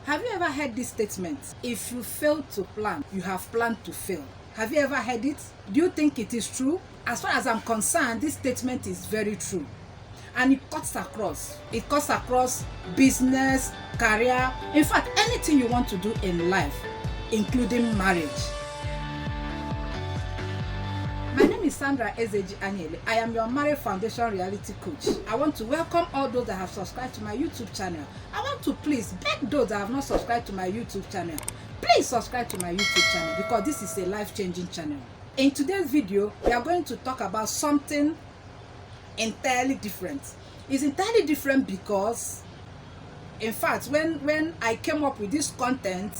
Have you ever heard this statement? If you fail to plan, you have planned to fail. Have you ever heard it? Do you think it is true? As far as I'm concerned, this statement is very true. And it cuts across. It cuts across business, career, in fact, anything you want to do in life, including marriage. My name is Sandra Ezeji Anyaele. I am your Marriage Foundation reality coach. I want to welcome all those that have subscribed to my YouTube channel. I want to please beg those that have not subscribed to my YouTube channel, please subscribe to my YouTube channel because this is a life-changing channel. In today's video, we are going to talk about something entirely different. It's entirely different because, in fact, when I came up with this content,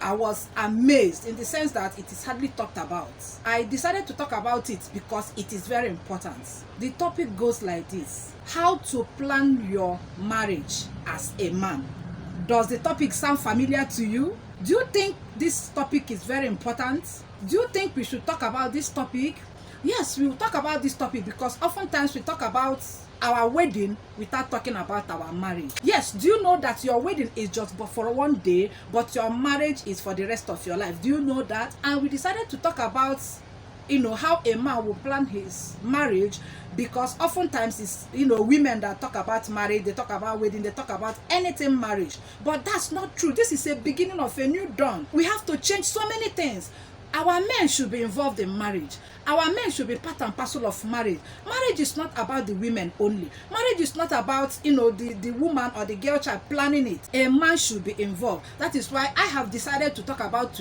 I was amazed in the sense that it is hardly talked about. I decided to talk about it because it is very important. The topic goes like this: how to plan your marriage as a man. Does the topic sound familiar to you? Do you think this topic is very important? Do you think we should talk about this topic? Yes, we will talk about this topic because oftentimes we talk about our wedding without talking about our marriage. Yes, do you know that your wedding is just for one day, but your marriage is for the rest of your life? Do you know that? And we decided to talk about, how a man will plan his marriage, because oftentimes it's, women that talk about marriage, they talk about wedding, they talk about anything marriage. But that's not true. This is a beginning of a new dawn. We have to change so many things. Our men should be involved in marriage. Our men should be part and parcel of marriage. Marriage is not about the women only. Marriage is not about, the woman or the girl child planning it. A man should be involved. That is why I have decided to talk about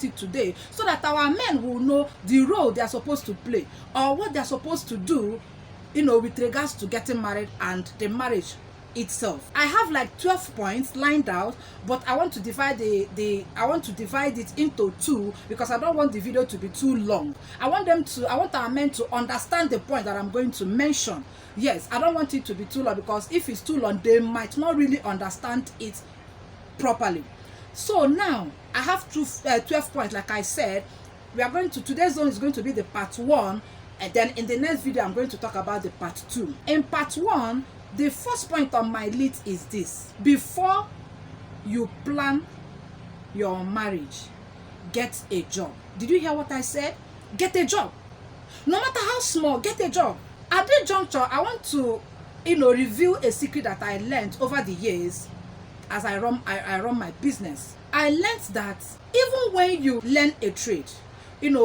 it today, so that our men will know the role they are supposed to play or what they are supposed to do, with regards to getting married and the marriage itself. I have like 12 points lined out, but I want to divide it into two because I don't want the video to be too long. I want our men to understand the point that I'm going to mention. Yes, I don't want it to be too long because if it's too long, they might not really understand it properly. So now I have 12 points. Like I said, today's zone is going to be the part 1, and then in the next video I'm going to talk about the part 2. In part 1, the first point on my list is this: before you plan your marriage, get a job. Did you hear what I said? Get a job. No matter how small, get a job. At this juncture, I want to, reveal a secret that I learned over the years as I run my business. I learned that even when you learn a trade,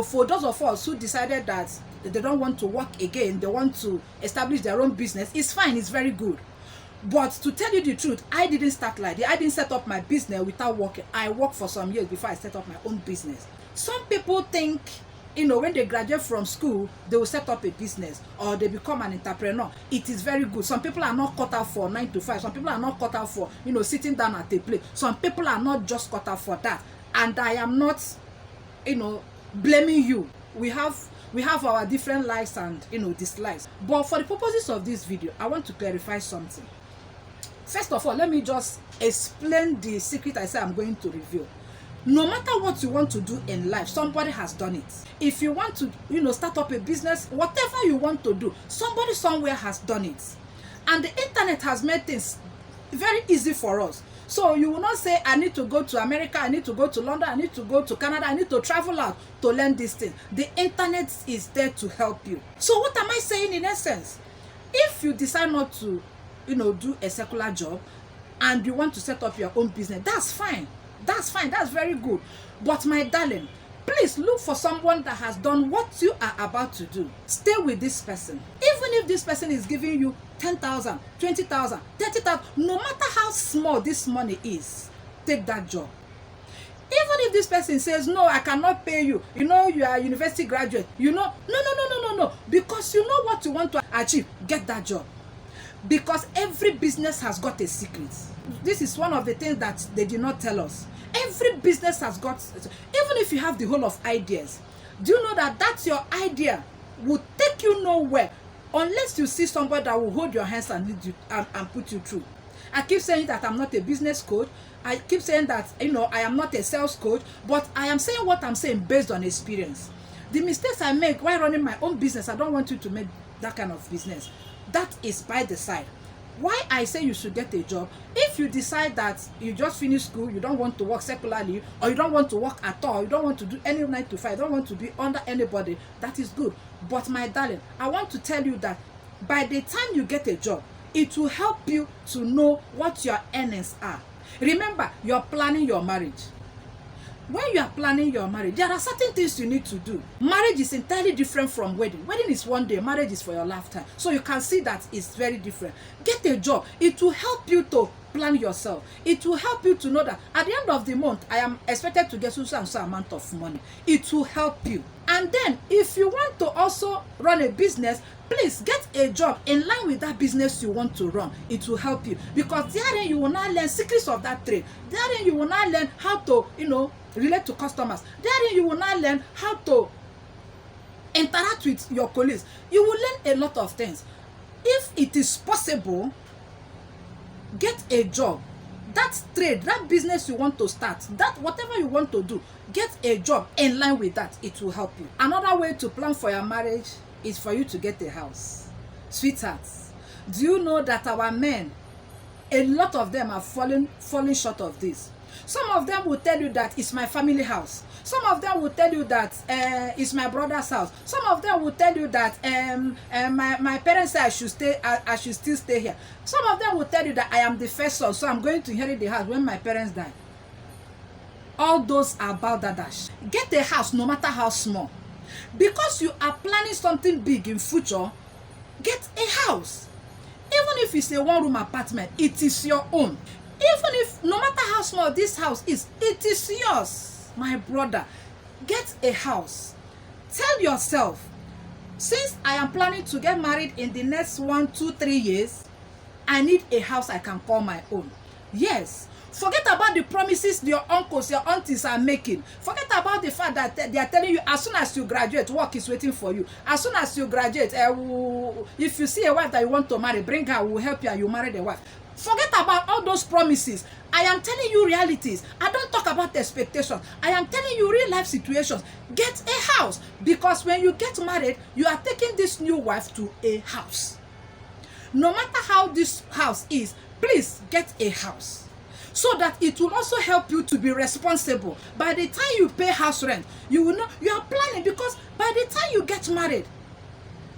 for those of us who decided that they don't want to work again, they want to establish their own business, it's fine, it's very good. But to tell you the truth, I didn't start like that. I didn't set up my business without working. I worked for some years before I set up my own business. Some people think, when they graduate from school, they will set up a business or they become an entrepreneur. It is very good. Some people are not cut out for 9 to 5. Some people are not cut out for, sitting down at a plate. Some people are not just cut out for that. And I am not, blaming you. We have our different likes and dislikes, but for the purposes of this video, I want to clarify something. First of all, let me just explain the secret I say I'm going to reveal. No matter what you want to do in life, somebody has done it. If you want to start up a business, whatever you want to do, somebody somewhere has done it. And the internet has made things very easy for us. So you will not say, I need to go to America, I need to go to London, I need to go to Canada, I need to travel out to learn this thing. The internet is there to help you. So what am I saying in essence? If you decide not to, do a secular job and you want to set up your own business, that's fine. That's fine. That's very good. But my darling, please look for someone that has done what you are about to do. Stay with this person. Even if this person is giving you 10,000, 20,000, 30,000, no matter how small this money is, take that job. Even if this person says, no, I cannot pay you, you are a university graduate, no, because you know what you want to achieve, get that job. Because every business has got a secret. This is one of the things that they did not tell us. Every business has got, even if you have the whole of ideas, do you know that that's your idea will take you nowhere unless you see somebody that will hold your hands and lead you and put you through. I keep saying that I'm not a business coach. I keep saying that, I am not a sales coach, but I am saying what I'm saying based on experience. The mistakes I make while running my own business, I don't want you to make that kind of business. That is by the side. Why I say you should get a job? If you decide that you just finished school, you don't want to work secularly, or you don't want to work at all, you don't want to do any 9 to 5, you don't want to be under anybody, that is good. But my darling, I want to tell you that by the time you get a job, it will help you to know what your earnings are. Remember, you're planning your marriage. When you are planning your marriage, there are certain things you need to do. Marriage is entirely different from wedding. Wedding is one day, marriage is for your lifetime. So you can see that it's very different. Get a job. It will help you to plan yourself. It will help you to know that at the end of the month, I am expected to get so and so amount of money. It will help you. And then, if you want to also run a business, please get a job in line with that business you want to run. It will help you, because therein you will now learn secrets of that trade. Therein you will now learn how to, relate to customers. Therein you will now learn how to interact with your colleagues. You will learn a lot of things. If it is possible, get a job. That trade, that business you want to start, that whatever you want to do, get a job in line with that. It will help you. Another way to plan for your marriage is for you to get a house. Sweethearts, do you know that our men, a lot of them are falling short of this? Some of them will tell you that it's my family house. Some of them will tell you that it's my brother's house. Some of them will tell you that my parents say I should still stay here. Some of them will tell you that I am the first son, so I'm going to inherit the house when my parents die. All those are balderdash. Get a house, no matter how small. Because you are planning something big in future, get a house. Even if it's a one-room apartment, it is your own. Even if, no matter how small this house is, it is yours. My brother, get a house. Tell yourself, since I am planning to get married in the next 1, 2, 3 years, I need a house I can call my own. Yes. Forget about the promises your uncles, your aunties are making. Forget about the fact that they are telling you as soon as you graduate, work is waiting for you. As soon as you graduate, if you see a wife that you want to marry, bring her, we'll help you and you marry the wife. Forget about all those promises. I am telling you realities. I don't talk about expectations. I am telling you real life situations. Get a house. Because when you get married, you are taking this new wife to a house. No matter how this house is, please get a house. So that it will also help you to be responsible. By the time you pay house rent, you will know you are planning, because by the time you get married,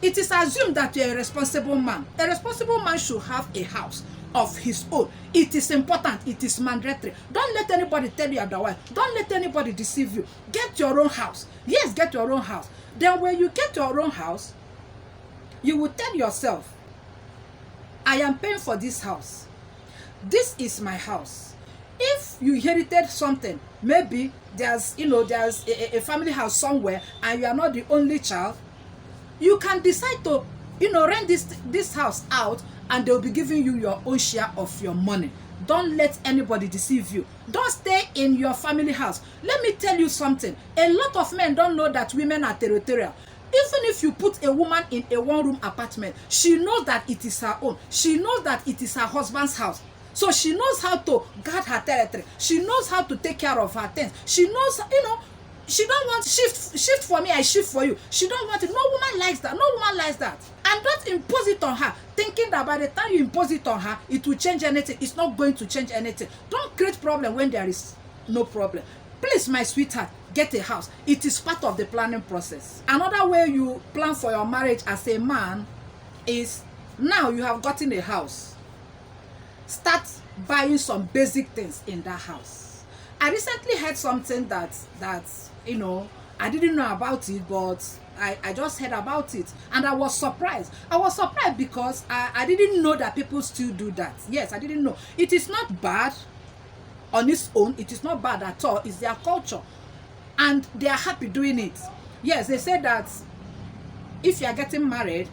it is assumed that you are a responsible man. A responsible man should have a house of his own. It is important. It is mandatory. Don't let anybody tell you otherwise. Don't let anybody deceive you. Get your own house. Yes, get your own house. Then when you get your own house, you will tell yourself, I am paying for this house. This is my house. If you inherited something, maybe there's a family house somewhere and you are not the only child, you can decide to rent this house out, and they'll be giving you your own share of your money. Don't let anybody deceive you. Don't stay in your family house. Let me tell you something. A lot of men don't know that women are territorial. Even if you put a woman in a one-room apartment, she knows that it is her own. She knows that it is her husband's house. So she knows how to guard her territory. She knows how to take care of her things. She knows, she don't want shift for me, I shift for you. She don't want it. No woman likes that. No woman likes that. And don't impose it on her, thinking that by the time you impose it on her, it will change anything. It's not going to change anything. Don't create problem when there is no problem. Please, my sweetheart, get a house. It is part of the planning process. Another way you plan for your marriage as a man is, now you have gotten a house, start buying some basic things in that house. I recently heard something that I didn't know about it, but I just heard about it and I was surprised. I was surprised because I didn't know that people still do that. Yes, I didn't know. It is not bad on its own. It is not bad at all. It's their culture and they are happy doing it. Yes, they say that if you are getting married,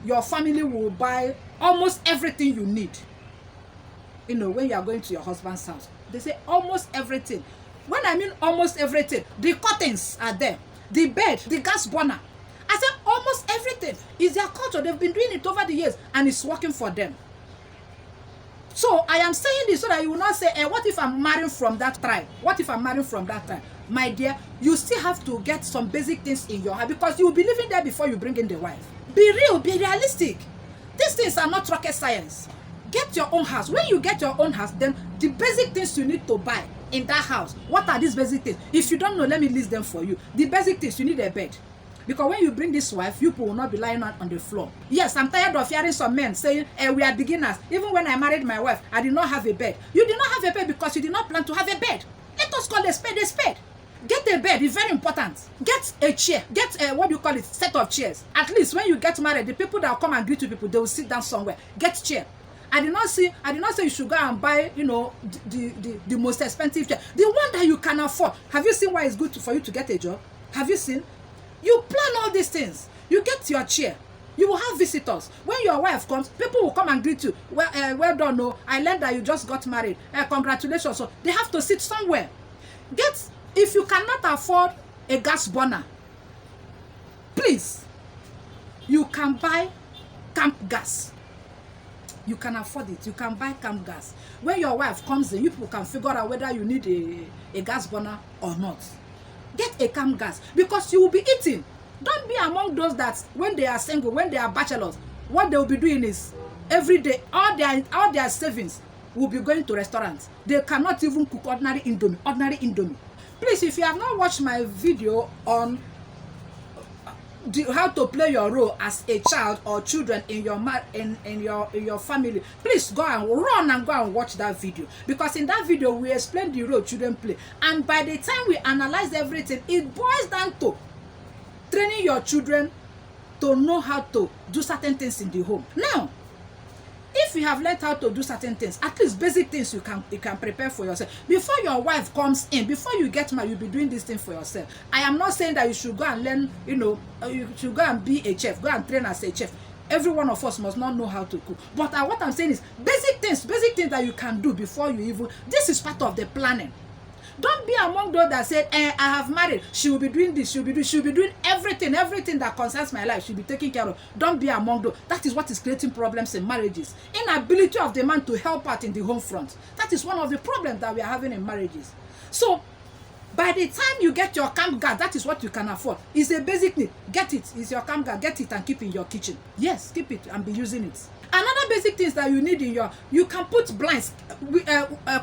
your family will buy almost everything you need. When you are going to your husband's house, they say almost everything. When I mean almost everything, the curtains are there, the bed, the gas burner. I said almost everything is their culture. They've been doing it over the years and it's working for them. So I am saying this so that you will not say, what if I'm marrying from that tribe? What if I'm marrying from that tribe? My dear, you still have to get some basic things in your heart, because you will be living there before you bring in the wife. Be real, be realistic. These things are not rocket science. Get your own house. When you get your own house, then the basic things you need to buy in that house, what are these basic things? If you don't know, let me list them for you. The basic things: you need a bed, because when you bring this wife, you will not be lying on the floor. Yes, I'm tired of hearing some men saying, we are beginners. Even when I married my wife, I did not have a bed. You did not have a bed because you did not plan to have a bed. Let us call a spade a spade. Get a bed. It's very important. Get a chair. Get a, what do you call it, set of chairs. At least when you get married, the people that will come and greet you people, they will sit down somewhere. Get chair. I did not say you should go and buy, you know, the most expensive chair. The one that you can afford. Have you seen why it's good for you to get a job? Have you seen? You plan all these things. You get your chair. You will have visitors. When your wife comes, people will come and greet you. Well done, no. I learned that you just got married. Congratulations. So they have to sit somewhere. If you cannot afford a gas burner, please, you can buy camp gas. You can afford it. You can buy camp gas. When your wife comes in, you people can figure out whether you need a gas burner or not. Get a camp gas, because you will be eating. Don't be among those that when they are single, when they are bachelors, what they will be doing is every day, all their savings will be going to restaurants. They cannot even cook ordinary indomie. Please, if you have not watched my video on how to play your role as a child or children in your family, please go and watch that video, because in that video we explain the role children play, and by the time we analyze everything, it boils down to training your children to know how to do certain things in the home. Now, if you have learned how to do certain things, at least basic things you can prepare for yourself. Before your wife comes in, before you get married, you'll be doing this thing for yourself. I am not saying that you should go and learn, you know, you should go and be a chef, go and train as a chef. Every one of us must not know how to cook. But what I'm saying is basic things that you can do before you even, this is part of the planning. Don't be among those that said, I have married, she will be doing this, she'll be doing everything that concerns my life, she'll be taking care of. Don't be among those. That is what is creating problems in marriages. Inability of the man to help out in the home front. That is one of the problems that we are having in marriages. So, by the time you get your camp gas, that is what you can afford. It's a basic need. Get it. It's your camp gas. Get it and keep it in your kitchen. Yes, keep it and be using it. Another basic things that you need in you can put blinds,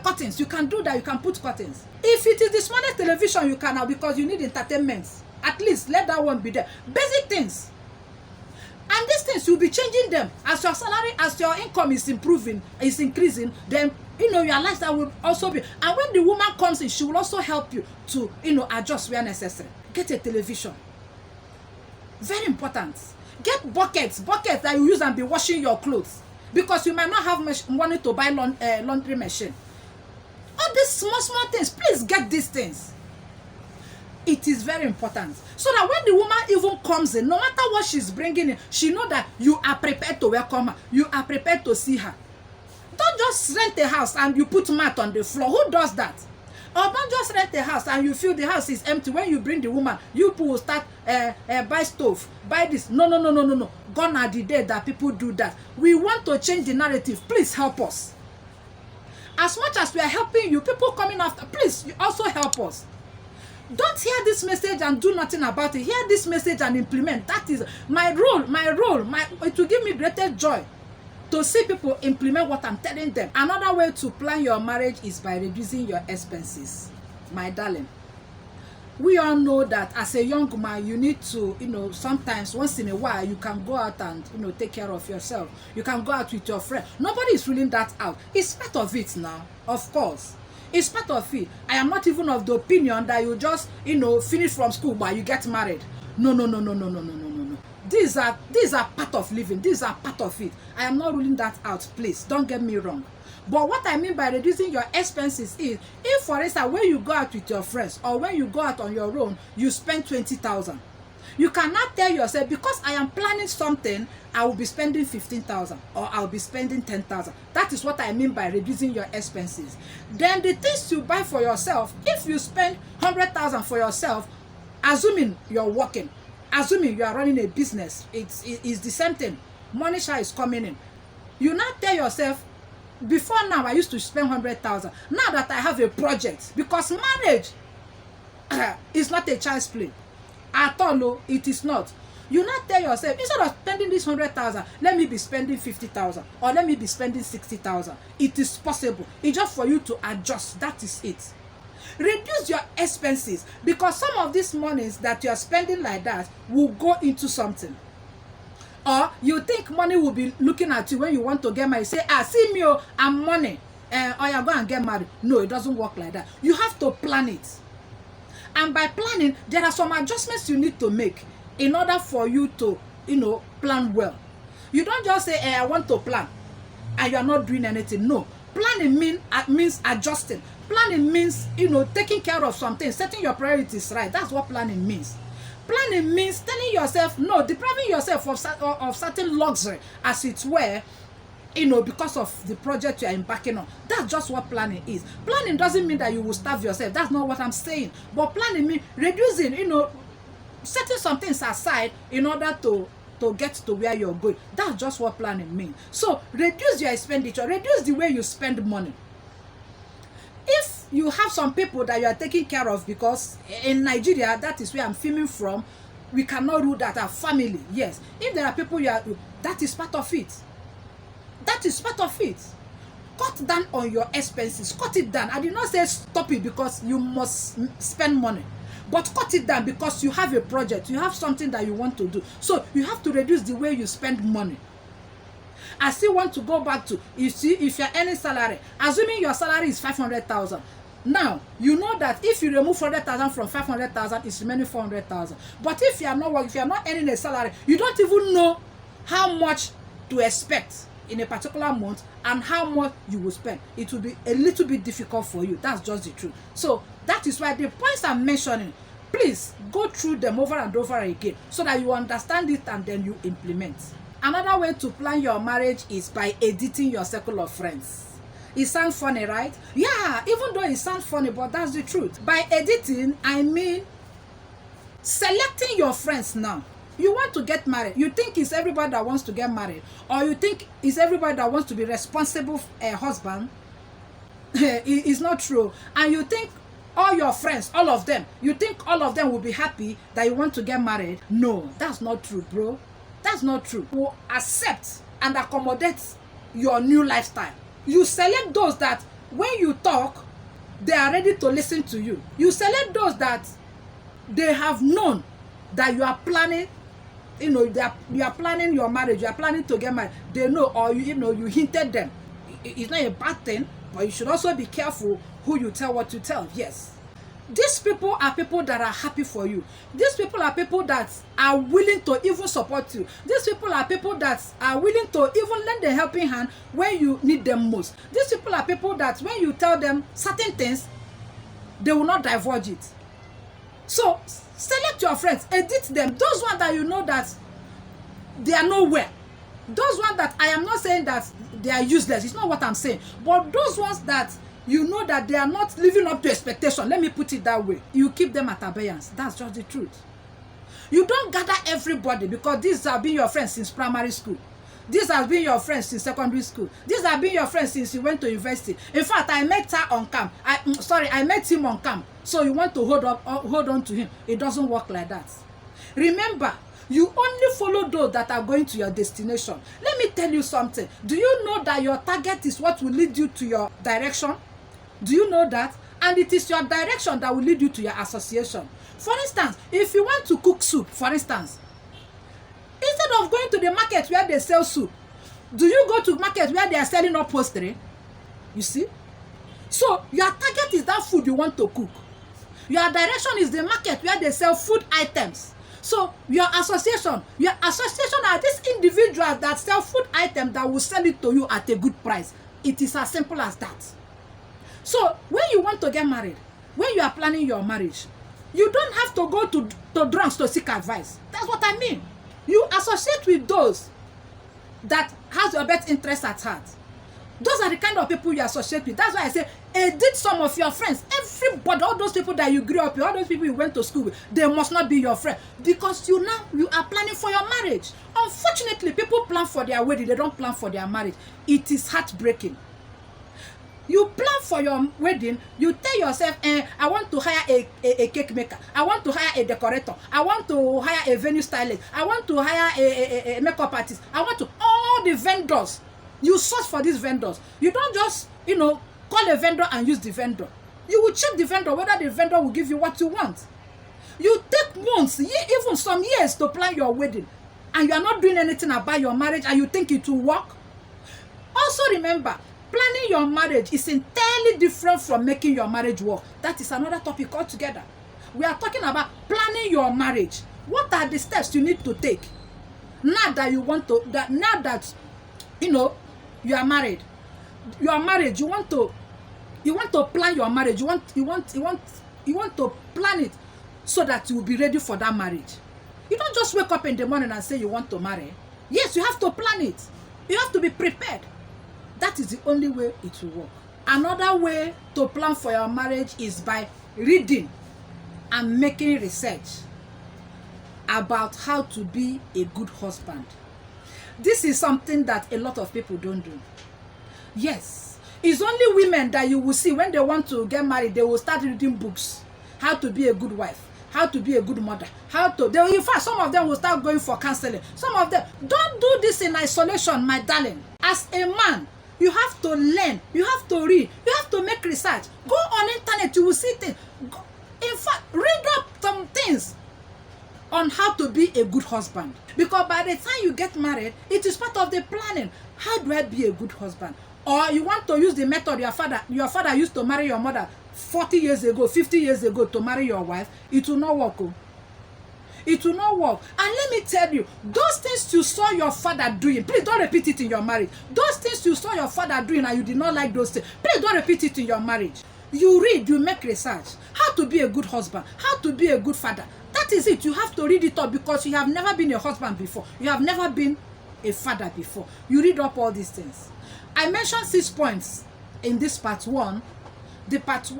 curtains. You can do that. You can put curtains. If it is the smallest television, you can now, because you need entertainment. At least let that one be there. Basic things. And these things, you'll be changing them as your salary, as your income is increasing, then, you know, your lifestyle will also be. And when the woman comes in, she will also help you to, you know, adjust where necessary. Get a television. Very important. Get buckets that you use and be washing your clothes, because you might not have money to buy laundry machine. All these small things, please get these things. It is very important, so that when the woman even comes in, no matter what she's bringing in, she know that you are prepared to welcome her. You are prepared to see her. Don't just rent a house and you put mat on the floor. Who does that? Or don't just rent a house and you feel the house is empty. When you bring the woman, you will start buy stove, buy this. No. Gone are the days that people do that. We want to change the narrative. Please help us. As much as we are helping you, people coming after, please, you also help us. Don't hear this message and do nothing about it. Hear this message and implement. That is my role. It will give me greater joy to see people implement what I'm telling them. Another way to plan your marriage is by reducing your expenses. My darling, we all know that as a young man, you need to, you know, sometimes once in a while, you can go out and, you know, take care of yourself. You can go out with your friend. Nobody is ruling that out. It's part of it now, of course. It's part of it. I am not even of the opinion that you just, you know, finish from school but you get married. No. These are part of living. These are part of it. I am not ruling that out, please. Don't get me wrong. But what I mean by reducing your expenses is, if for instance, when you go out with your friends or when you go out on your own, you spend 20,000. You cannot tell yourself, because I am planning something, I will be spending 15,000 or I'll be spending 10,000. That is what I mean by reducing your expenses. Then the things you buy for yourself, if you spend 100,000 for yourself, assuming you're working, assuming you are running a business, it's the same thing. Money share is coming in. You now tell yourself, before now I used to spend 100,000. Now that I have a project, because marriage is not a child's play. At all, no, it is not. You not tell yourself, instead of spending this 100,000, let me be spending 50,000 or let me be spending 60,000. It is possible. It's just for you to adjust. That is it. Reduce your expenses, because some of these monies that you are spending like that will go into something. Or you think money will be looking at you when you want to get married. Say, see me, I'm money. Or you're going to get married. No, it doesn't work like that. You have to plan it. And by planning, there are some adjustments you need to make in order for you to, plan well. You don't just say, I want to plan, and you're not doing anything. No. Planning means adjusting. Planning means, taking care of something, setting your priorities right. That's what planning means. Planning means telling yourself, no, depriving yourself of certain luxury, as it were, because of the project you are embarking on. That's just what planning is. Planning doesn't mean that you will starve yourself. That's not what I'm saying. But planning means reducing, setting some things aside in order to get to where you're going. That's just what planning means. So reduce your expenditure. Reduce the way you spend money. If you have some people that you are taking care of, because in Nigeria, that is where I'm filming from, we cannot rule that our family. Yes. If there are people that is part of it. That is part of it. Cut down on your expenses. Cut it down. I did not say stop it because you must spend money. But cut it down because you have a project. You have something that you want to do. So you have to reduce the way you spend money. I still want to go back to, if you're earning salary, assuming your salary is 500,000. Now, you know that if you remove 400,000 from 500,000, it's remaining 400,000. But if you are not earning a salary, you don't even know how much to expect in a particular month and how much you will spend. It will be a little bit difficult for you. That's just the truth. So that is why the points I'm mentioning, please go through them over and over again so that you understand it and then you implement. Another way to plan your marriage is by editing your circle of friends. It sounds funny, right? Yeah, even though it sounds funny, but that's the truth. By editing, I mean selecting your friends now. You want to get married. You think it's everybody that wants to get married. Or you think it's everybody that wants to be responsible husband. It's not true. And you think all your friends, all of them, you think all of them will be happy that you want to get married. No, that's not true, bro. That's not true. You accept and accommodate your new lifestyle. You select those that when you talk, they are ready to listen to you. You select those that they have known that you are planning, you are planning your marriage, you are planning to get married. They know, or you hinted them. It's not a bad thing, but you should also be careful who you tell what to tell. Yes. These people are people that are happy for you. These people are people that are willing to even support you. These people are people that are willing to even lend a helping hand when you need them most. These people are people that when you tell them certain things, they will not divulge it. So select your friends, edit them. Those ones that you know that they are nowhere. Those ones that I am not saying that they are useless. It's not what I'm saying. But those ones that you know that they are not living up to expectation. Let me put it that way. You keep them at abeyance. That's just the truth. You don't gather everybody because these have been your friends since primary school. These have been your friends since secondary school. These have been your friends since you went to university. In fact, I met her on camp. I met him on camp. So you want to hold on to him. It doesn't work like that. Remember, you only follow those that are going to your destination. Let me tell you something. Do you know that your target is what will lead you to your direction? Do you know that? And it is your direction that will lead you to your association. For instance, if you want to cook soup, for instance, instead of going to the market where they sell soup, do you go to market where they are selling upholstery? You see? So your target is that food you want to cook. Your direction is the market where they sell food items. So your association are these individuals that sell food items that will sell it to you at a good price. It is as simple as that. So when you want to get married, when you are planning your marriage, you don't have to go to drunks to seek advice. That's what I mean. You associate with those that has your best interest at heart. Those are the kind of people you associate with. That's why I say, edit some of your friends. Everybody, all those people that you grew up with, all those people you went to school with, they must not be your friend. Because you are planning for your marriage. Unfortunately, people plan for their wedding, they don't plan for their marriage. It is heartbreaking. You plan for your wedding, you tell yourself, I want to hire a cake maker, I want to hire a decorator, I want to hire a venue stylist, I want to hire a makeup artist, I want to, all the vendors. You search for these vendors. You don't just, call a vendor and use the vendor. You will check the vendor whether the vendor will give you what you want. You take months, even some years to plan your wedding, and you are not doing anything about your marriage, and you think it will work. Also remember, planning your marriage is entirely different from making your marriage work. That is another topic altogether. We are talking about planning your marriage. What are the steps you need to take now that you want to, you are married? Your marriage, you want to plan your marriage. You want to plan it so that you will be ready for that marriage. You don't just wake up in the morning and say you want to marry. Yes, you have to plan it. You have to be prepared. That is the only way it will work. Another way to plan for your marriage is by reading and making research about how to be a good husband. This is something that a lot of people don't do. Yes, it's only women that you will see when they want to get married, they will start reading books. How to be a good wife, how to be a good mother, in fact, some of them will start going for counseling. Some of them, don't do this in isolation, my darling. As a man, you have to learn, you have to read, you have to make research. Go on internet, you will see things. In fact, read up some things on how to be a good husband. Because by the time you get married, it is part of the planning. How do I be a good husband? Or you want to use the method your father used to marry your mother 40 years ago, 50 years ago to marry your wife. It will not work. Oh. It will not work. And let me tell you, those things you saw your father doing, please don't repeat it in your marriage. Those things you saw your father doing and you did not like those things, please don't repeat it in your marriage. You read, you make research. How to be a good husband, how to be a good father. That is it. You have to read it up because you have never been a husband before. You have never been a father before. You read up all these things. I mentioned 6 points in this part 1. The part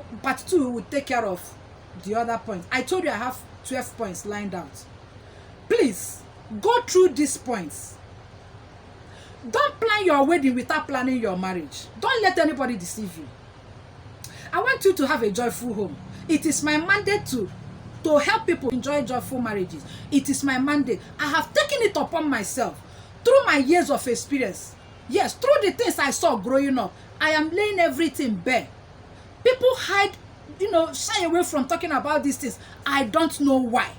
2 will take care of the other points. I told you I have 12 points lined out. Please go through these points. Don't plan your wedding without planning your marriage. Don't let anybody deceive you. I want you to have a joyful home. It is my mandate to help people enjoy joyful marriages. It is my mandate. I have taken it upon myself through my years of experience. Yes, through the things I saw growing up. I am laying everything bare. People hide, shy away from talking about these things. I don't know why.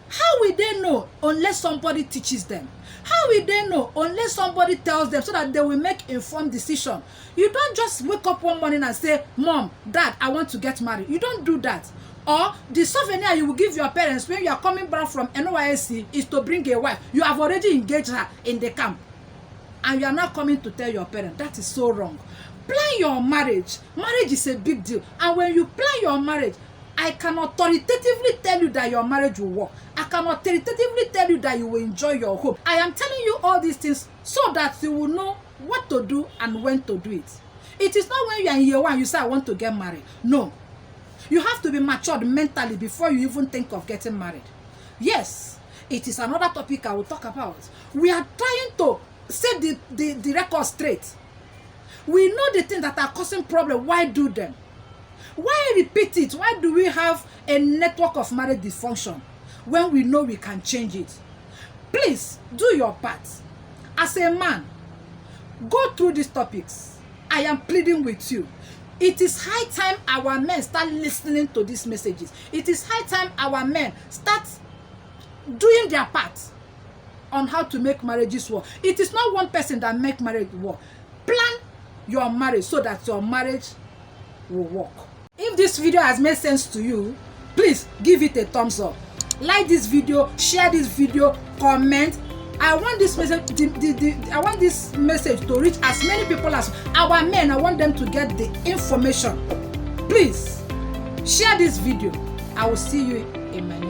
How will they know unless somebody teaches them? How will they know unless somebody tells them so that they will make informed decision? You don't just wake up one morning and say, Mom, Dad, I want to get married. You don't do that. Or the souvenir you will give your parents when you are coming back from NYSC is to bring a wife. You have already engaged her in the camp. And you are not coming to tell your parents. That is so wrong. Plan your marriage. Marriage is a big deal. And when you plan your marriage, I can authoritatively tell you that your marriage will work. I can authoritatively tell you that you will enjoy your home. I am telling you all these things so that you will know what to do and when to do it. It is not when you are in year 1 you say I want to get married. No. You have to be matured mentally before you even think of getting married. Yes, it is another topic I will talk about. We are trying to set the record straight. We know the things that are causing problems. Why do them? Why repeat it? Why do we have a network of marriage dysfunction when we know we can change it? Please do your part. As a man, go through these topics. I am pleading with you. It is high time our men start listening to these messages. It is high time our men start doing their part on how to make marriages work. It is not one person that make marriage work. Plan your marriage so that your marriage will work. If this video has made sense to you, please give it a thumbs up. Like this video, share this video, comment. I want this message to reach as many people as our men. I want them to get the information. Please share this video. I will see you in my